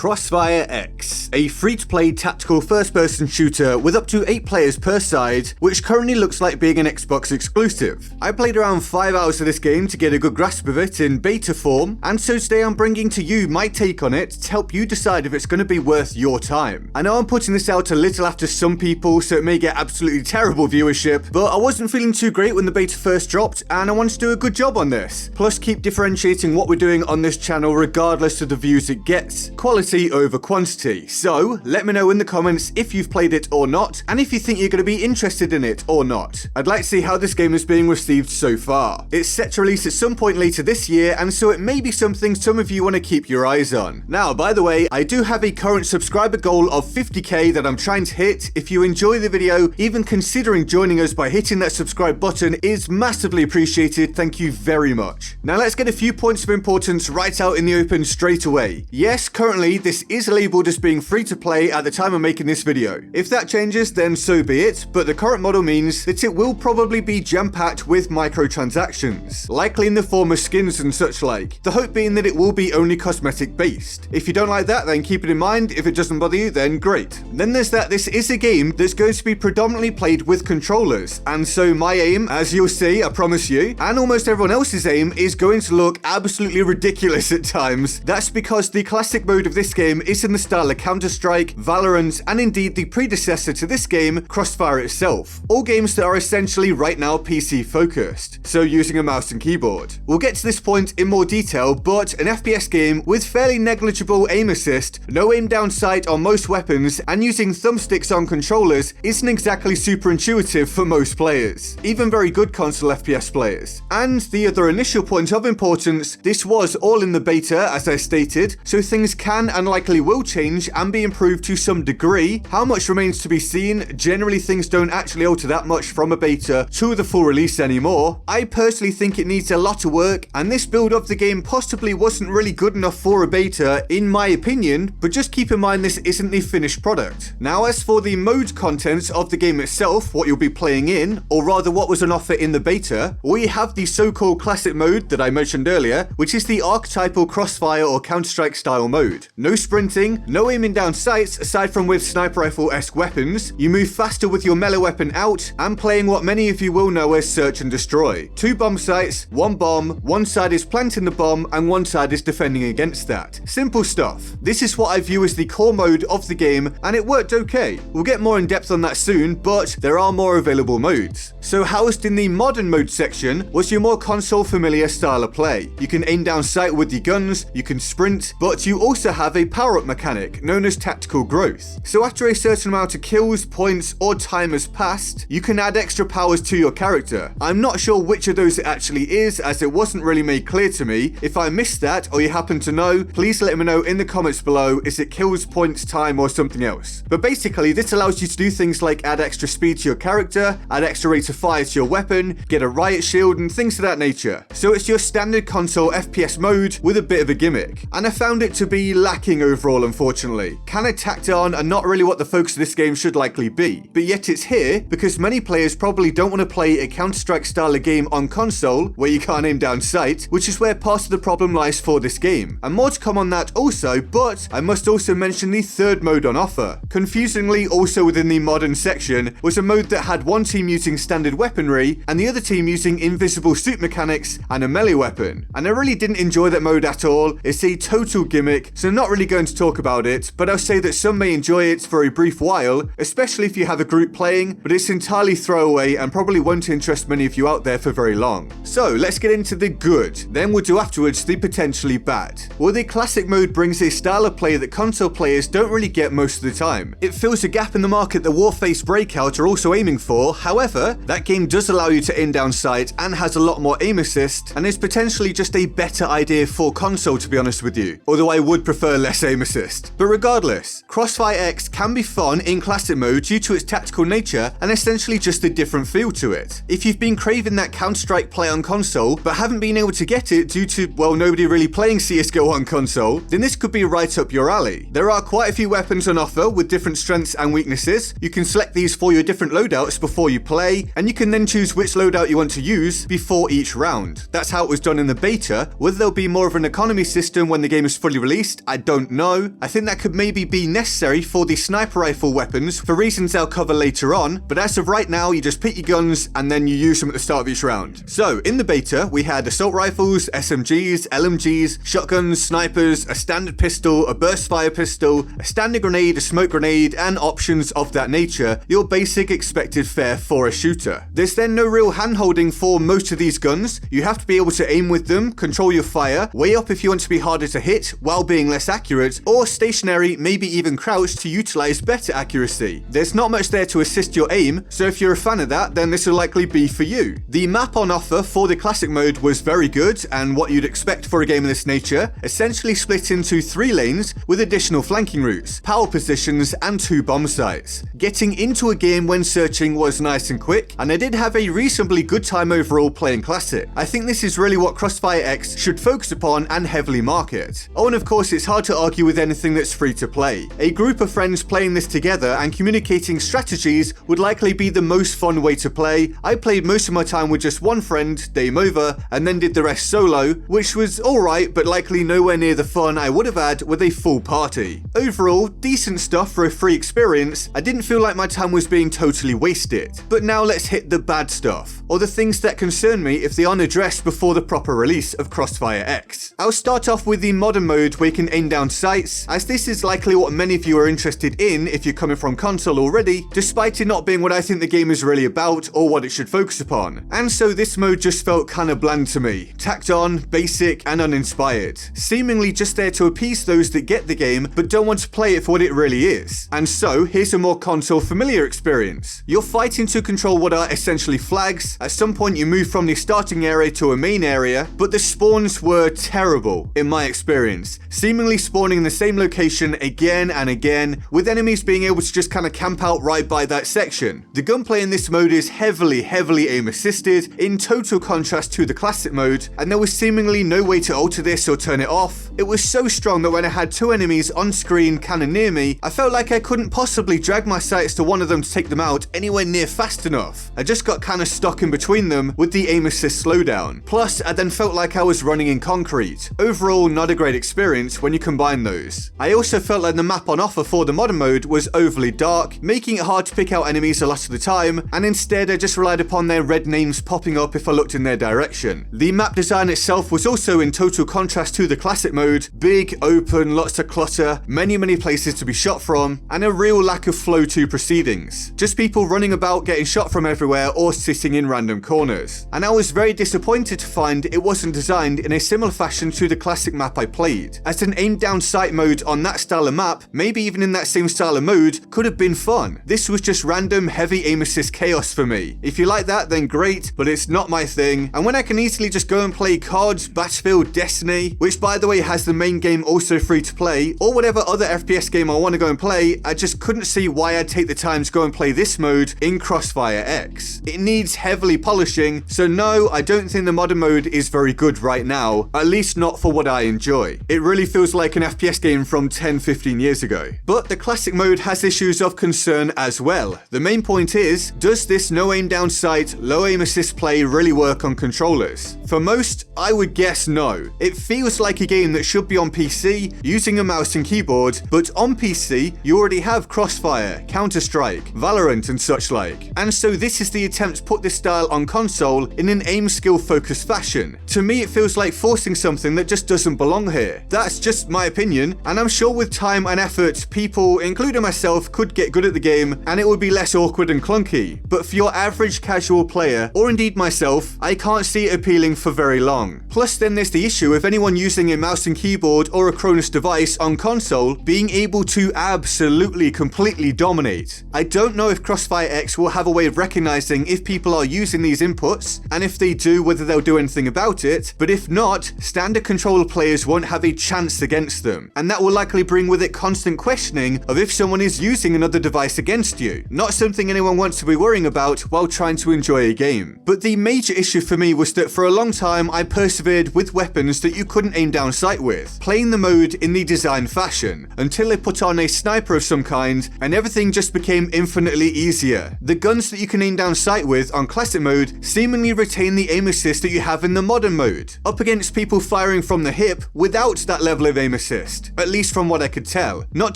CrossFire X, a free-to-play tactical first-person shooter with up to 8 players per side, which currently looks like being an Xbox exclusive. I played around 5 hours of this game to get a good grasp of it in beta form, and so today I'm bringing to you my take on it to help you decide if it's going to be worth your time. I know I'm putting this out a little after some people, so it may get absolutely terrible viewership, but I wasn't feeling too great when the beta first dropped, and I wanted to do a good job on this. Plus keep differentiating what we're doing on this channel regardless of the views it gets. Quality over quantity. So let me know in the comments if you've played it or not, and if you think you're going to be interested in it or not. I'd like to see how this game is being received so far. It's set to release at some point later this year, and so it may be something some of you want to keep your eyes on. Now, by the way, I do have a current subscriber goal of 50k that I'm trying to hit. If you enjoy the video, even considering joining us by hitting that subscribe button is massively appreciated. Thank you very much. Now let's get a few points of importance right out in the open straight away. Yes, currently this is labelled as being free to play at the time I'm making this video. If that changes, then so be it, but the current model means that it will probably be jam-packed with microtransactions, likely in the form of skins and such like, the hope being that it will be only cosmetic based. If you don't like that, then keep it in mind. If it doesn't bother you, then great. Then there's that this is a game that's going to be predominantly played with controllers, and so my aim, as you'll see, I promise you, and almost everyone else's aim, is going to look absolutely ridiculous at times. That's because the classic mode of this game is in the style of Counter-Strike, Valorant, and indeed the predecessor to this game, Crossfire itself. All games that are essentially right now PC focused, so using a mouse and keyboard. We'll get to this point in more detail, but an FPS game with fairly negligible aim assist, no aim down sight on most weapons, and using thumbsticks on controllers isn't exactly super intuitive for most players, even very good console FPS players. And the other initial point of importance, this was all in the beta as I stated, so things can and likely will change and be improved to some degree. How much remains to be seen. Generally things don't actually alter that much from a beta to the full release anymore. I personally think it needs a lot of work, and this build of the game possibly wasn't really good enough for a beta in my opinion, but just keep in mind this isn't the finished product. Now as for the mode content of the game itself, what you'll be playing in, or rather what was on offer in the beta, we have the so-called classic mode that I mentioned earlier, which is the archetypal Crossfire or Counter-Strike style mode. No sprinting, no aiming down sights aside from with sniper rifle-esque weapons. You move faster with your melee weapon out, and playing what many of you will know as search and destroy. 2 bomb sites, 1 bomb, one side is planting the bomb and one side is defending against that. Simple stuff. This is what I view as the core mode of the game, and it worked okay. We'll get more in depth on that soon, but there are more available modes. So housed in the modern mode section was your more console familiar style of play. You can aim down sight with your guns, you can sprint, but you also have a power-up mechanic known as tactical growth. So after a certain amount of kills, points, or time has passed, you can add extra powers to your character. I'm not sure which of those it actually is, as it wasn't really made clear to me. If I missed that or you happen to know, please let me know in the comments below. Is it kills, points, time, or something else? But basically this allows you to do things like add extra speed to your character, add extra rate of fire to your weapon, get a riot shield, and things of that nature. So it's your standard console FPS mode with a bit of a gimmick, and I found it to be lacking overall, unfortunately. Kinda tacked on and not really what the focus of this game should likely be. But yet it's here because many players probably don't want to play a Counter-Strike style of game on console where you can't aim down sight, which is where part of the problem lies for this game. And more to come on that also, but I must also mention the third mode on offer. Confusingly, also within the modern section, was a mode that had one team using standard weaponry and the other team using invisible suit mechanics and a melee weapon. And I really didn't enjoy that mode at all. It's a total gimmick, so I'm not really going to talk about it, but I'll say that some may enjoy it for a brief while, especially if you have a group playing, but it's entirely throwaway and probably won't interest many of you out there for very long. So let's get into the good, then we'll do afterwards the potentially bad. Well, the classic mode brings a style of play that console players don't really get most of the time. It fills a gap in the market that Warface Breakout are also aiming for. However, that game does allow you to aim down sight and has a lot more aim assist, and is potentially just a better idea for console, to be honest with you, although I would prefer less aim assist. But regardless, CrossFire X can be fun in classic mode due to its tactical nature and essentially just a different feel to it. If you've been craving that Counter-Strike play on console but haven't been able to get it due to, well, nobody really playing CSGO on console, then this could be right up your alley. There are quite a few weapons on offer with different strengths and weaknesses. You can select these for your different loadouts before you play, and you can then choose which loadout you want to use before each round. That's how it was done in the beta. Whether there'll be more of an economy system when the game is fully released, I don't don't know. I think that could maybe be necessary for the sniper rifle weapons for reasons I'll cover later on, but as of right now, you just pick your guns and then you use them at the start of each round. So in the beta, we had assault rifles, SMGs, LMGs, shotguns, snipers, a standard pistol, a burst fire pistol, a standard grenade, a smoke grenade, and options of that nature, your basic expected fare for a shooter. There's then no real hand-holding for most of these guns. You have to be able to aim with them, control your fire, way up if you want to be harder to hit while being less accurate, or stationary, maybe even crouched to utilize better accuracy. There's not much there to assist your aim, so if you're a fan of that, then this will likely be for you. The map on offer for the classic mode was very good, and what you'd expect for a game of this nature, essentially split into 3 lanes with additional flanking routes, power positions, and 2 bomb sites. Getting into a game when searching was nice and quick, and I did have a reasonably good time overall playing classic. I think this is really what CrossFire X should focus upon and heavily market. Oh, and of course, it's hard to argue with anything that's free to play. A group of friends playing this together and communicating strategies would likely be the most fun way to play. I played most of my time with just one friend, game over, and then did the rest solo, which was alright, but likely nowhere near the fun I would have had with a full party. Overall, decent stuff for a free experience. I didn't feel like my time was being totally wasted. But now let's hit the bad stuff, or the things that concern me if they aren't addressed before the proper release of CrossFire X. I'll start off with the modern mode where you can aim down sights, as this is likely what many of you are interested in if you're coming from console already, despite it not being what I think the game is really about or what it should focus upon. And so this mode just felt kinda bland to me, tacked on, basic, and uninspired, seemingly just there to appease those that get the game but don't want to play it for what it really is. And so here's a more console familiar experience. You're fighting to control what are essentially flags. At some point you move from the starting area to a main area, but the spawns were terrible in my experience, seemingly spawning in the same location again and again, with enemies being able to just kind of camp out right by that section. The gunplay in this mode is heavily aim assisted, in total contrast to the classic mode, and there was seemingly no way to alter this or turn it off. It was so strong that when I had 2 enemies on screen kinda near me, I felt like I couldn't possibly drag my sights to one of them to take them out anywhere near fast enough. I just got kinda stuck in between them with the aim assist slowdown. Plus, I then felt like I was running in concrete. Overall, not a great experience when you combine those. I also felt like the map on offer for the modern mode was overly dark, making it hard to pick out enemies a lot of the time, and instead I just relied upon their red names popping up if I looked in their direction. The map design itself was also in total contrast to the classic mode, big, open, lots of clutter, many places to be shot from, and a real lack of flow to proceedings. Just people running about getting shot from everywhere or sitting in random corners. And I was very disappointed to find it wasn't designed in a similar fashion to the classic map I played, as an aim down sight mode on that style of map, maybe even in that same style of mode, could have been fun. This was just random heavy aim assist chaos for me. If you like that, then great, but it's not my thing. And when I can easily just go and play COD, Battlefield, Destiny, which by the way has the main game also free to play, or whatever other FPS game I want to go and play, I just couldn't see why I'd take the time to go and play this mode in CrossFire X. It needs heavily polishing, so no, I don't think the modern mode is very good right now, at least not for what I enjoy. It really feels like an FPS game from 10-15 years ago. But the classic mode has issues of concern as well. The main point is, does this no aim down sight, low aim assist play really work on controllers? For most, I would guess no. It feels like a game that should be on PC, using a mouse and keyboard, but on PC, you already have Crossfire, Counter-Strike, Valorant and such like. And so this is the attempt to put this style on console in an aim skill focused fashion. To me, it feels like forcing something that just doesn't belong here. That's just my opinion, and I'm sure with time and effort, people, including myself, could get good at the game and it would be less awkward and clunky. But for your average casual player, or indeed myself, I can't see it appealing for very long. Plus then there's the issue of anyone using a mouse and keyboard or a Cronus device on console being able to absolutely completely dominate. I don't know if CrossFire X will have a way of recognizing if people are using these inputs, and if they do, whether they'll do anything about it, but if not, standard controller players won't have a chance against them, and that will likely bring with it constant questioning of if someone is using another device against you. Not something anyone wants to be worrying about while trying to enjoy a game. But the major issue for me was that for a long long time I persevered with weapons that you couldn't aim down sight with, playing the mode in the design fashion, until they put on a sniper of some kind and everything just became infinitely easier. The guns that you can aim down sight with on classic mode seemingly retain the aim assist that you have in the modern mode, up against people firing from the hip without that level of aim assist, at least from what I could tell. Not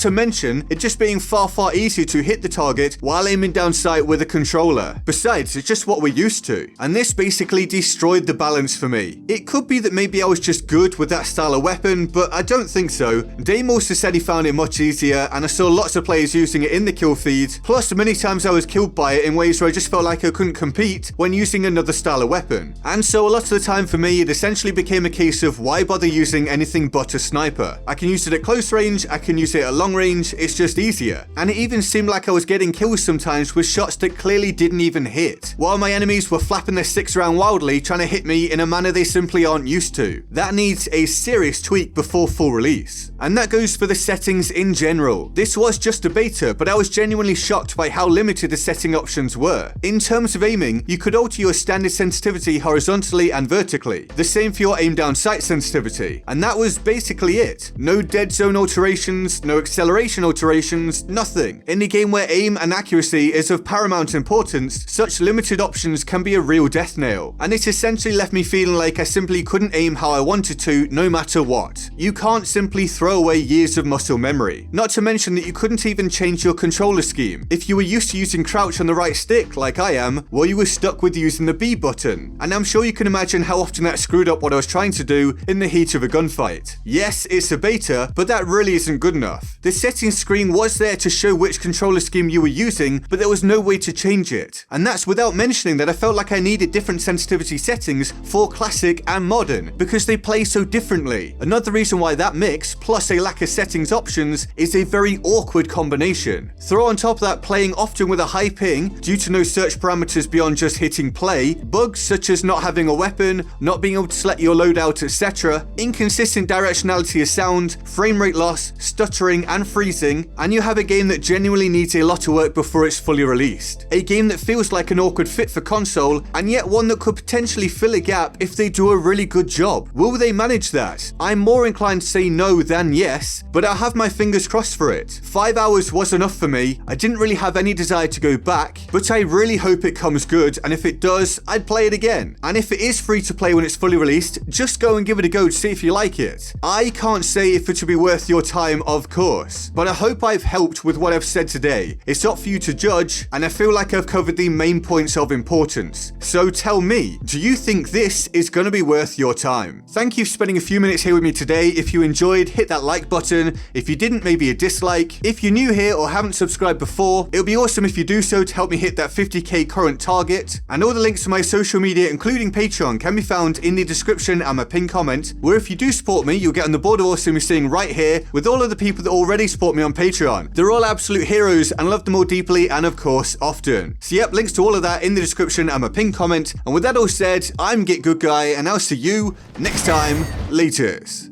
to mention it just being far easier to hit the target while aiming down sight with a controller. Besides, it's just what we're used to, and this basically destroyed the balance for me. It could be that maybe I was just good with that style of weapon, but I don't think so. Dame also said he found it much easier, and I saw lots of players using it in the kill feed, plus many times I was killed by it in ways where I just felt like I couldn't compete when using another style of weapon. And so a lot of the time for me, it essentially became a case of why bother using anything but a sniper? I can use it at close range, I can use it at long range, it's just easier. And it even seemed like I was getting kills sometimes with shots that clearly didn't even hit, while my enemies were flapping their sticks around wildly trying to hit me in a manner they simply aren't used to. That needs a serious tweak before full release. And that goes for the settings in general. This was just a beta, but I was genuinely shocked by how limited the setting options were. In terms of aiming, you could alter your standard sensitivity horizontally and vertically, the same for your aim down sight sensitivity, and that was basically it. No dead zone alterations, no acceleration alterations, nothing. In a game where aim and accuracy is of paramount importance, such limited options can be a real death nail, and it essentially left me feeling like I simply couldn't aim how I wanted to no matter what. You can't simply throw away years of muscle memory. Not to mention that you couldn't even change your controller scheme. If you were used to using crouch on the right stick like I am, well, you were stuck with using the B button, and I'm sure you can imagine how often that screwed up what I was trying to do in the heat of a gunfight. Yes, it's a beta, but that really isn't good enough. The settings screen was there to show which controller scheme you were using, but there was no way to change it. And that's without mentioning that I felt like I needed different sensitivity settings for classic and modern, because they play so differently. Another reason why that mix, plus a lack of settings options, is a very awkward combination. Throw on top of that playing often with a high ping, due to no search parameters beyond just hitting play, bugs such as not having a weapon, not being able to select your loadout, etc., inconsistent directionality of sound, frame rate loss, stuttering and freezing, and you have a game that genuinely needs a lot of work before it's fully released. A game that feels like an awkward fit for console, and yet one that could potentially fill a gap if they do a really good job. Will they manage that? I'm more inclined to say no than yes, but I'll have my fingers crossed for it. 5 hours was enough for me. I didn't really have any desire to go back, but I really hope it comes good, and if it does, I'd play it again. And if it is free to play when it's fully released, just go and give it a go to see if you like it. I can't say if it will be worth your time, of course, but I hope I've helped with what I've said today. It's up for you to judge, and I feel like I've covered the main points of importance. So tell me, do you think this is going to be worth your time? Thank you for spending a few minutes here with me today. If you enjoyed, hit that like button. If you didn't, maybe a dislike. If you're new here or haven't subscribed before, it would be awesome if you do so to help me hit that 50k current target. And all the links to my social media, including Patreon, can be found in the description and my pinned comment, where if you do support me, you'll get on the board of awesome you're seeing right here with all of the people that already support me on Patreon. They're all absolute heroes and love them all deeply and of course often. So yep, links to all of that in the description and my pinned comment. And with that all said, I'm Get Good Guy, and I'll see you next time. Laters.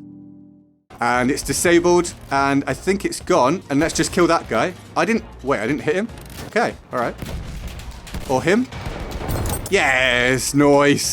And it's disabled, and I think it's gone, and let's just kill that guy. I didn't hit him? Okay, alright. Or him? Yes, nice.